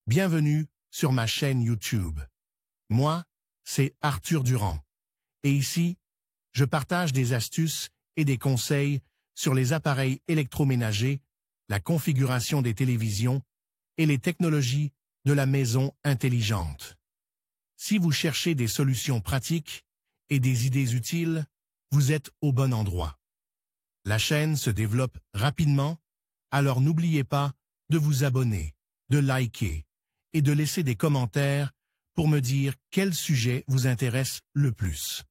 Bienvenue sur ma chaîne YouTube. Moi, c'est Arthur Durand. Et ici, je partage des astuces et des conseils sur les appareils électroménagers, la configuration des télévisions et les technologies de la maison intelligente. Si vous cherchez des solutions pratiques et des idées utiles, vous êtes au bon endroit. La chaîne se développe rapidement, alors n'oubliez pas de vous abonner, de liker et de laisser des commentaires pour me dire quel sujet vous intéresse le plus.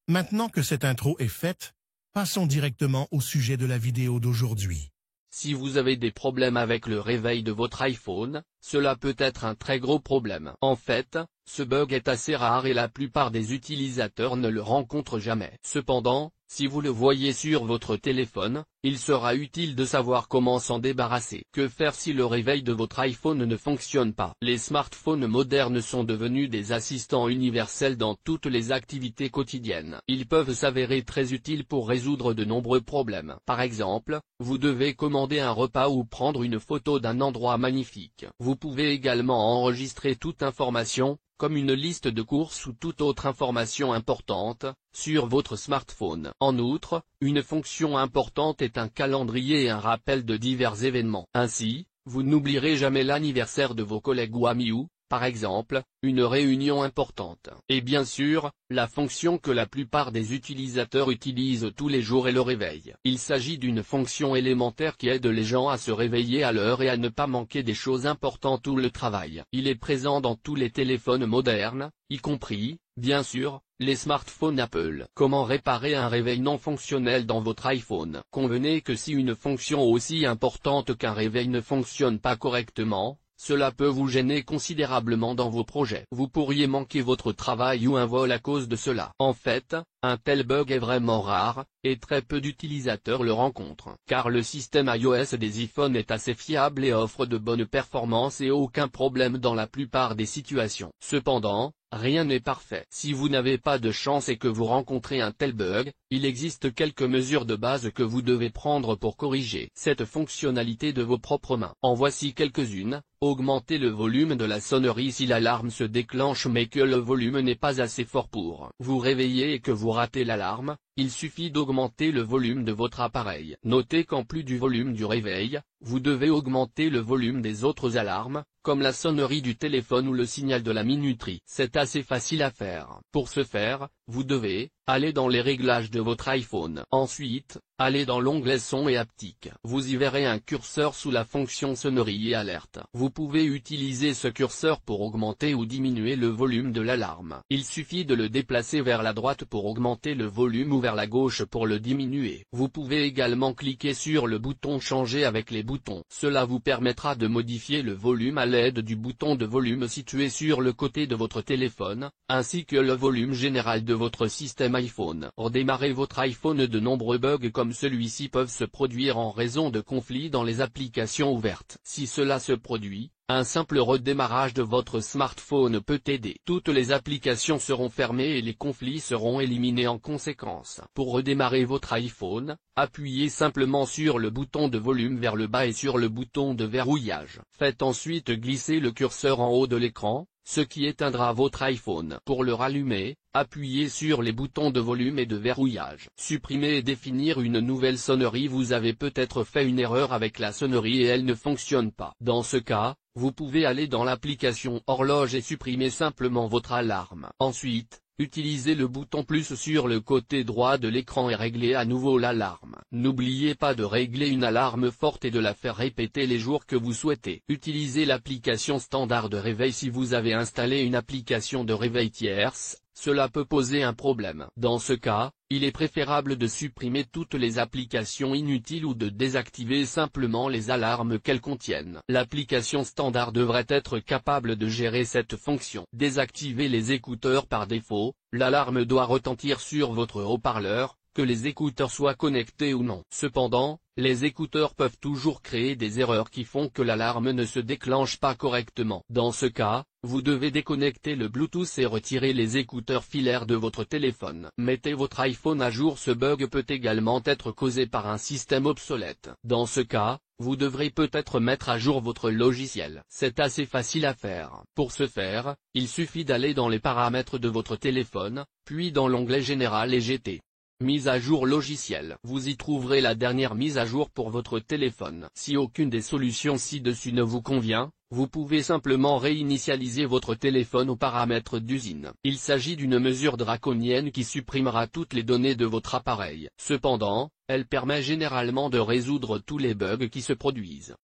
Maintenant que cette intro est faite, passons directement au sujet de la vidéo d'aujourd'hui. Si vous avez des problèmes avec le réveil de votre iPhone, cela peut être un très gros problème. En fait, ce bug est assez rare et la plupart des utilisateurs ne le rencontrent jamais. Cependant, si vous le voyez sur votre téléphone, il sera utile de savoir comment s'en débarrasser. Que faire si le réveil de votre iPhone ne fonctionne pas? Les smartphones modernes sont devenus des assistants universels dans toutes les activités quotidiennes. Ils peuvent s'avérer très utiles pour résoudre de nombreux problèmes. Par exemple, vous devez commander un repas ou prendre une photo d'un endroit magnifique. Vous pouvez également enregistrer toute information, comme une liste de courses ou toute autre information importante, sur votre smartphone. En outre, une fonction importante est un calendrier et un rappel de divers événements. Ainsi, vous n'oublierez jamais l'anniversaire de vos collègues ou amis ou, par exemple, une réunion importante. Et bien sûr, la fonction que la plupart des utilisateurs utilisent tous les jours est le réveil. Il s'agit d'une fonction élémentaire qui aide les gens à se réveiller à l'heure et à ne pas manquer des choses importantes ou le travail. Il est présent dans tous les téléphones modernes, y compris, bien sûr, les smartphones Apple. Comment réparer un réveil non fonctionnel dans votre iPhone? Convenez que si une fonction aussi importante qu'un réveil ne fonctionne pas correctement, cela peut vous gêner considérablement dans vos projets. Vous pourriez manquer votre travail ou un vol à cause de cela. En fait, un tel bug est vraiment rare, et très peu d'utilisateurs le rencontrent. Car le système iOS des iPhones est assez fiable et offre de bonnes performances et aucun problème dans la plupart des situations. Cependant, rien n'est parfait. Si vous n'avez pas de chance et que vous rencontrez un tel bug, il existe quelques mesures de base que vous devez prendre pour corriger cette fonctionnalité de vos propres mains. En voici quelques-unes. Augmentez le volume de la sonnerie si l'alarme se déclenche mais que le volume n'est pas assez fort pour vous réveiller et que vous ratez l'alarme, il suffit d'augmenter le volume de votre appareil. Notez qu'en plus du volume du réveil, vous devez augmenter le volume des autres alarmes, comme la sonnerie du téléphone ou le signal de la minuterie. C'est assez facile à faire. Pour ce faire, vous devez aller dans les réglages de votre iPhone. Ensuite, allez dans l'onglet Son et haptique. Vous y verrez un curseur sous la fonction sonnerie et alerte. Vous pouvez utiliser ce curseur pour augmenter ou diminuer le volume de l'alarme. Il suffit de le déplacer vers la droite pour augmenter le volume ou vers la gauche pour le diminuer. Vous pouvez également cliquer sur le bouton Changer avec les boutons. Cela vous permettra de modifier le volume à l'aide du bouton de volume situé sur le côté de votre téléphone, ainsi que le volume général de votre système iPhone. Redémarrer votre iPhone. De nombreux bugs comme celui-ci peuvent se produire en raison de conflits dans les applications ouvertes. Si cela se produit, un simple redémarrage de votre smartphone peut aider. Toutes les applications seront fermées et les conflits seront éliminés en conséquence. Pour redémarrer votre iPhone, appuyez simplement sur le bouton de volume vers le bas et sur le bouton de verrouillage. Faites ensuite glisser le curseur en haut de l'écran, ce qui éteindra votre iPhone. Pour le rallumer, appuyez sur les boutons de volume et de verrouillage. Supprimer et définir une nouvelle sonnerie. Vous avez peut-être fait une erreur avec la sonnerie et elle ne fonctionne pas. Dans ce cas, vous pouvez aller dans l'application horloge et supprimer simplement votre alarme. Ensuite, utilisez le bouton plus sur le côté droit de l'écran et réglez à nouveau l'alarme. N'oubliez pas de régler une alarme forte et de la faire répéter les jours que vous souhaitez. Utilisez l'application standard de réveil. Si vous avez installé une application de réveil tierce, cela peut poser un problème. Dans ce cas, il est préférable de supprimer toutes les applications inutiles ou de désactiver simplement les alarmes qu'elles contiennent. L'application standard devrait être capable de gérer cette fonction. Désactivez les écouteurs par défaut. L'alarme doit retentir sur votre haut-parleur, que les écouteurs soient connectés ou non. Cependant, les écouteurs peuvent toujours créer des erreurs qui font que l'alarme ne se déclenche pas correctement. Dans ce cas, vous devez déconnecter le Bluetooth et retirer les écouteurs filaires de votre téléphone. Mettez votre iPhone à jour. Ce bug peut également être causé par un système obsolète. Dans ce cas, vous devrez peut-être mettre à jour votre logiciel. C'est assez facile à faire. Pour ce faire, il suffit d'aller dans les paramètres de votre téléphone, puis dans l'onglet Général et GT. Mise à jour logiciel. Vous y trouverez la dernière mise à jour pour votre téléphone. Si aucune des solutions ci-dessus ne vous convient, vous pouvez simplement réinitialiser votre téléphone aux paramètres d'usine. Il s'agit d'une mesure draconienne qui supprimera toutes les données de votre appareil. Cependant, elle permet généralement de résoudre tous les bugs qui se produisent.